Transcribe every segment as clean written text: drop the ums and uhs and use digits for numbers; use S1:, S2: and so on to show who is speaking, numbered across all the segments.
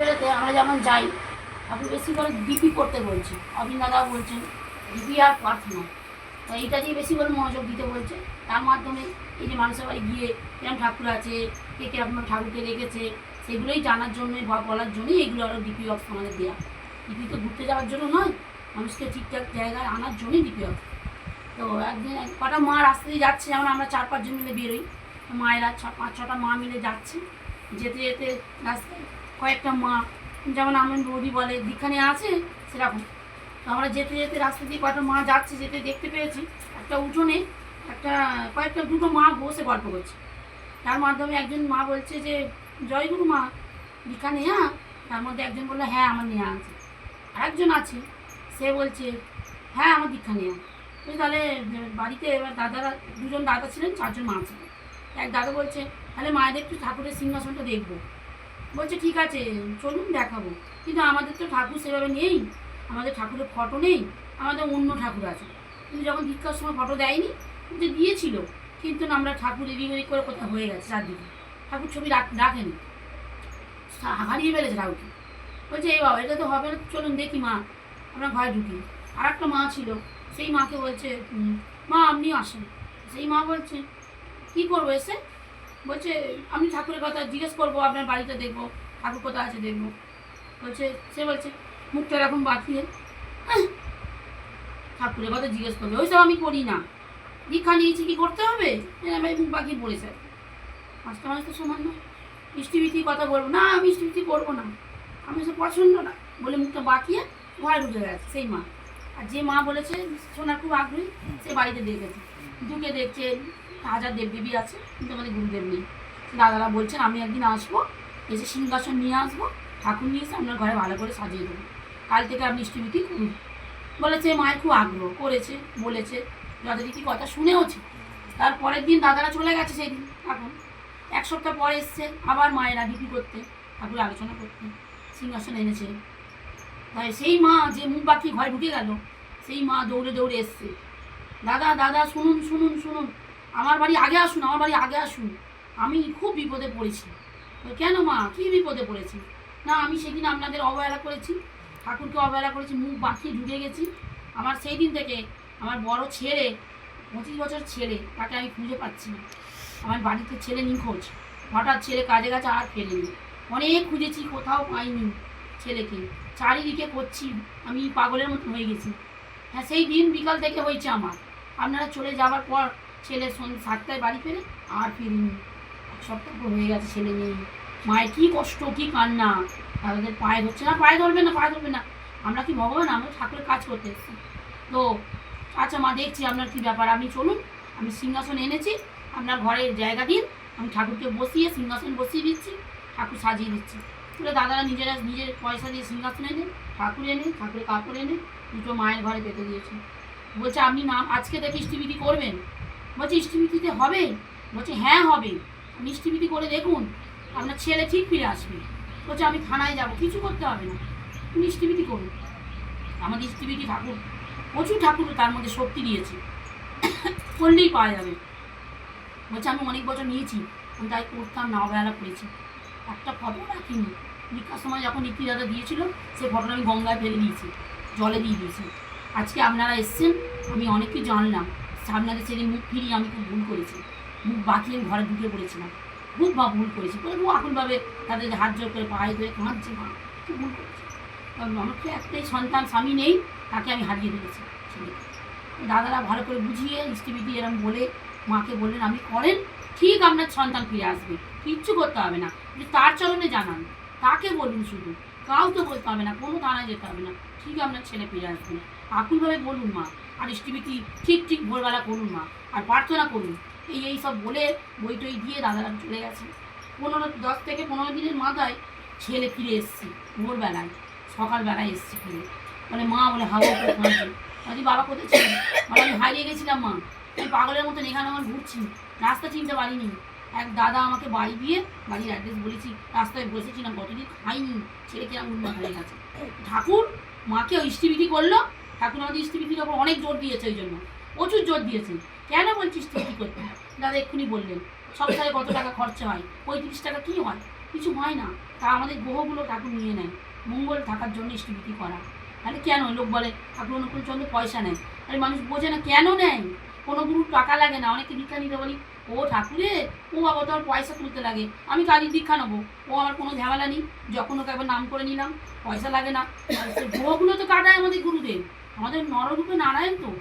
S1: আমরা যেমন যাই, আপনি বেশি করে ডিপি করতে বলছি, অবিন দাদাও বলছেন ডিপি আর প্রার্থনা, তো এইটা দিয়ে বেশি করে মনোযোগ দিতে বলছে। তার মাধ্যমে এই যে মানুষের বাড়ি গিয়ে কিরম ঠাকুর আছে, কে কিরকম ঠাকুরকে রেখেছে, সেগুলোই জানার জন্যই বা বলার জন্যই এগুলো আরও ডিপি অফ আমাদের দেওয়া। ডিপি তো ঘুরতে যাওয়ার জন্য নয়, মানুষকে ঠিকঠাক জায়গায় আনার জন্যই ডিপি অফ। তো একদিন কটা মা রাস্তা দিয়ে যাচ্ছে, যেমন আমরা 4-5 জন মিলে বেরোই, মায়েরা 5-6টা মা মিলে যাচ্ছে। যেতে যেতে রাস্তায় কয়েকটা মা, যেমন আমার বৌদি বলে দীক্ষা নিয়ে আছে সেরকম, তো আমরা যেতে যেতে রাস্তা দিয়ে কয়েকটা মা যাচ্ছে, যেতে দেখতে পেয়েছি একটা উঠোনে দুটো মা বসে গল্প করছে। তার মাধ্যমে একজন মা বলছে যে জয়গুরু মা দীক্ষা নেয়া, তার মধ্যে একজন বললো হ্যাঁ আমার নেওয়া আছে। আরেকজন আছে সে বলছে হ্যাঁ আমার দীক্ষা নেওয়া। তাহলে বাড়িতে এবার দাদারা, 2জন দাদা ছিলেন, 4জন মা ছিলেন। এক দাদা বলছে তাহলে মায়েদের একটু ঠাকুরের সিংহাসনটা দেখবো। বলছে ঠিক আছে চলুন দেখাবো, কিন্তু আমাদের তো ঠাকুর সেভাবে নেই, আমাদের ঠাকুরের ফটো নেই, আমাদের অন্য ঠাকুর আছে। কিন্তু যখন দীক্ষার সময় ফটো দেয়নি, যে দিয়েছিল, কিন্তু আমরা ঠাকুর এদিক ওদিক করে কোথাও হয়ে গেছে, চারদিকে ঠাকুর ছবি রাখেনি, হারিয়ে ফেলেছে ঠাকুরকে। বলছে এই বাবা এটা তো হবে না, চলুন দেখি মা, আমরা ঘরে ঢুকি। আর একটা মা ছিল, সেই মাকে বলছে মা আপনিও আসেন। সেই মা বলছে কী করবো এসে? বলছে আমি ঠাকুরের কথা জিজ্ঞেস করবো, আপনার বাড়িটা দেখবো, ঠাকুর কোথায় আছে দেখবো। বলছে সে বলছে মুখটা এরকম বাঁকিয়ে ঠাকুরের কথা জিজ্ঞেস করবে, ওইসব আমি করি না, দীক্ষা নিয়েছি কি করতে হবে, আমি মুখ বাঁকিয়ে পড়েছে। পাঁচটা মানুষ তো সমান নয়, মিষ্টিমিষ্টি কথা বলবো না, মিষ্টিমিষ্টি করবো না, আমি সে পছন্দ না বলে মুখটা বাঁকিয়ে ঘরে ঢুকে গেছে সেই মা। আর যে মা বলেছে শোনার খুব আগ্রহী, সে বাড়িতে দেখেছে, ঢুকে দেখছে হাজার দেবদেবী আছে, কিন্তু আমাদের গুরুদেব নেই। দাদারা বলছেন আমি একদিন আসবো, এসে সিংহাসন নিয়ে আসবো, ঠাকুর নিয়ে এসে আপনার ঘরে ভালো করে সাজিয়ে দেবো, কাল থেকে আপনি ইষ্টভীতি করুন। বলেছে মায়ের খুব আগ্রহ, করেছে, বলেছে, যথারীতি কথা শুনেওছে। তার পরের দিন দাদারা চলে গেছে, সেই দিন এখন 1 সপ্তাহ পরে এসছে আবার মায়েরা ডিপি করতে, ঠাকুর আলোচনা করতে, সিংহাসন এনেছে। তাই সেই মা যে মুখ বাকি ঘরে ঢুকে গেল, সেই মা দৌড়ে দৌড়ে এসছে, দাদা দাদা শুনুন শুনুন শুনুন, আমার বাড়ি আগে আসুন, আমার বাড়ি আগে আসুন, আমি খুব বিপদে পড়েছি। কেন মা কী বিপদে পড়েছি? না আমি সেদিন আপনাদের অবহেলা করেছি, ঠাকুরকে অবহেলা করেছি, মুখ বাঁকিয়ে ঢুকে গেছি। আমার সেই দিন থেকে আমার বড় ছেলে, 25 বছর ছেলে, তাকে আমি খুঁজে পাচ্ছি না। আমার বাড়িতে ছেলে নিখোঁজ, হঠাৎ ছেলে কাজে গেছে আর ফেরেনি, অনেক খুঁজেছি কোথাও পাইনি ছেলেকে, চারিদিকে করছি, আমি পাগলের মতো হয়ে গেছি। হ্যাঁ সেই দিন বিকাল থেকে হয়েছে আমার, আপনারা চলে যাওয়ার পর ছেলে 7টায় বাড়ি ফেরে আর ফিরিনি, 1 সপ্তাহ হয়ে গেছে ছেলে নেই। মায়ের কী কষ্ট, কী কান্না, তাদের পায়ে ধরছে না, পায়ে ধরবে না, পায়ে ধরবে না, আমরা কি ভগবান? আমরা ঠাকুরের কাজ করতে এসেছি তো। আচ্ছা মা দেখছি আপনার কী ব্যাপার, আপনি চলুন, আমি সিংহাসন এনেছি, আপনার ঘরের জায়গা দিন, আমি ঠাকুরকে বসিয়ে সিংহাসন বসিয়ে দিচ্ছি, ঠাকুর সাজিয়ে দিচ্ছি। বলে দাদারা নিজের পয়সা দিয়ে সিংহাসন এনে, ঠাকুর এনে, ঠাকুরের কাপড় এনে 2টো মায়ের ঘরে পেতে দিয়েছে। বলছে আপনি না আজকে থেকে ইষ্টভীতি করবেন? বলছে ইষ্টভীতিতে হবে? বলছে হ্যাঁ হবে, আপনি ইষ্টভীতি করে দেখুন, আপনার ছেলে ঠিক ফিরে আসবে। বলছে আমি থানায় যাব, কিছু করতে হবে না, তুমি ইষ্টভীতি করুন। আমাদের ইষ্টভীতি ঠাকুর, প্রচুর ঠাকুর তার মধ্যে শক্তি দিয়েছে, করলেই পাওয়া যাবে। বলছে আমি অনেক বছর নিয়েছি, আমি তাই করতাম না, অবহেলা করেছি, একটা ফটো রাখিনি। দীক্ষার সময় যখন নীতি দাদা দিয়েছিল, সেই ফটোটা আমি গঙ্গায় ফেলে দিয়েছি, জলে দিয়ে দিয়েছি। আজকে আপনারা এসছেন, আমি অনেক কিছু জানলাম, আপনাদের সেদিন মুখ ফিরিয়ে আমি খুব ভুল করেছি, মুখ বাঁকিয়ে ঘরে ঢুকে পড়েছিলাম, খুব ভুল করেছি, খুব আকুলভাবে তাদের হাত জোর করে পায়ে ধরে কাঁদছে, মা খুব ভুল করেছি। আমার তো একটাই সন্তান, স্বামী নেই, তাকে আমি হারিয়ে ফেলেছি ছেলেকে। দাদারা ভালো করে বুঝিয়ে ইষ্টভীতি এরম বলে মাকে বললেন আপনি করেন, ঠিক আপনার সন্তান ফিরে আসবে, কিচ্ছু করতে হবে না, যে তার চরণে জানান, তাকে বলুন, শুধু কাউকে বলতে হবে না, কোনো থানায় যেতে হবে না, ঠিক আপনার ছেলে ফিরে আসবে। আকুলভাবে বলুন মা, আর ইষ্টভীতি ঠিক ভোরবেলা করুন মা, আর প্রার্থনা করুন। এই সব বলে বই টই দিয়ে দাদারা চলে গেছে। 10 থেকে 15 দিনের মাথায় ছেলে ফিরে এসছে, ভোরবেলায়, সকালবেলায় এসছে ফিরে। বলে মা, বলে হাওয়া করে কাঁদছে। বলছি বাবা কোথায় ছিল? বলে আমি হারিয়ে গেছিলাম মা, আমি পাগলের মতন এখানে আমার ঘুরছি, রাস্তা চিনতে পারিনি। এক দাদা আমাকে বাড়ি দিয়ে, বাড়ির অ্যাড্রেস বলেছি, রাস্তায় বসেছিলাম, কতদিন খাইনি, ছেলে কিরম উন্নত হয়ে গেছে। ঠাকুর মাকে ইষ্টভীতি করলো, ঠাকুর আমাদের ইষ্টভীতির ওপর অনেক জোর দিয়েছে, ওই জন্য প্রচুর জোর দিয়েছে। কেন বলছি ইষ্টভীতি করতে? দাদা এক্ষুনি বললেন সংসারে কত টাকা খরচা হয়, 35 টাকা কী হয়, কিছু হয় না। তা আমাদের গ্রহগুলো ঠাকুর নিয়ে নেয় মঙ্গল থাকার জন্য ইষ্টভীতি করা। তাহলে কেন লোক বলে ঠাকুর অনুকূল চন্দ্র পয়সা নেয়, আরে মানুষ বোঝে না কেন নেয়। কোনো গুরুর টাকা লাগে না। অনেকে দীক্ষা নিতে বলি, ও ঠাকুরে ও বাবা তো আমার পয়সা তুলতে লাগে, আমি কাজের দীক্ষা নেবো, ও আমার কোনো ঝামেলা নেই, যখন ওকে একবার নাম করে নিলাম পয়সা লাগে না। আর সেই গ্রহগুলো তো কাটায় আমাদের গুরুদেব, আমাদের নররূপে নারায়ণ তো।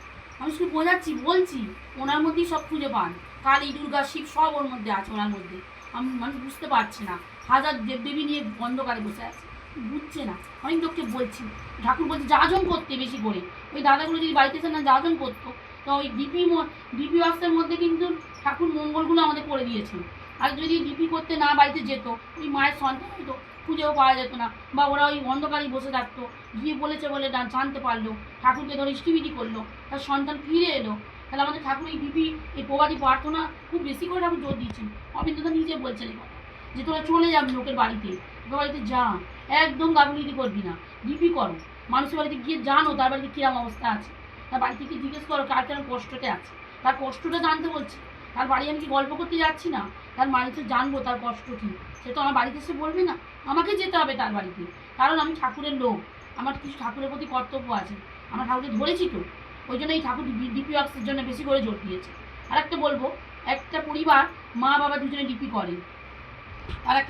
S1: মানুষকে বোঝাচ্ছি বলছি, ওনার মধ্যেই সব খুঁজে পান। কালী দুর্গা শিব সব ওর মধ্যে আছে, ওনার মধ্যে। আমি মানুষ বুঝতে পারছে না, হাজার দেবদেবী নিয়ে অন্ধকারে বসে আছে, বুঝছে না। অনেক লোককে বলছি, ঠাকুর বলছে যাজন করতে বেশি করে। ওই দাদাগুলো যদি বাড়িতে এসে না যাজন করতো, তো ওই ডিপি বাক্সের মধ্যে কিন্তু ঠাকুর মঙ্গলগুলো আমাদের করে দিয়েছে। আর যদি ডিপি করতে না বাড়িতে যেত, ওই মায়ের সন্তান হয়তো খুঁজেও পাওয়া যেত না, বা ওরা ওই অন্ধকারেই বসে থাকতো। গিয়ে বলেছে বলে জানতে পারলো, ঠাকুরকে ধরে ইষ্টভীতি করলো, তার সন্তান ফিরে এলো। তাহলে আমাদের ঠাকুর এই ডিপি, এই প্রবাদী প্রার্থনা খুব বেশি করে ঠাকুর জোর দিয়েছেন। অবিন্দতা নিজে বলছেন এই কথা, যে তোরা চলে যাবি লোকের বাড়িতে, লোকের বাড়িতে যা, একদম গাফিলতি করবি না, ডিপি করো। মানুষের বাড়িতে গিয়ে জানো তার বাড়িতে কিরম অবস্থা আছে, তার বাড়ি থেকে জিজ্ঞেস করো কার কেন কষ্টতে আছে, তার কষ্টটা জানতে বলছি। তার বাড়ি আমি কি গল্প করতে যাচ্ছি না, তার বাড়িতে জানবো তার কষ্ট কী, সে তো আমার বাড়িতে এসে বলবে না, আমাকে যেতে হবে তার বাড়িতে। কারণ আমি ঠাকুরের লোক, আমার কিছু ঠাকুরের প্রতি কর্তব্য আছে, আমার ঠাকুরকে ধরেছি তো। ওই জন্য এই ঠাকুর ডিপি ওয়ার্কসের জন্য বেশি করে জোর দিয়েছে। আর একটা বলবো, একটা পরিবার মা বাবা দুজনে ডিপি করে, আর একটা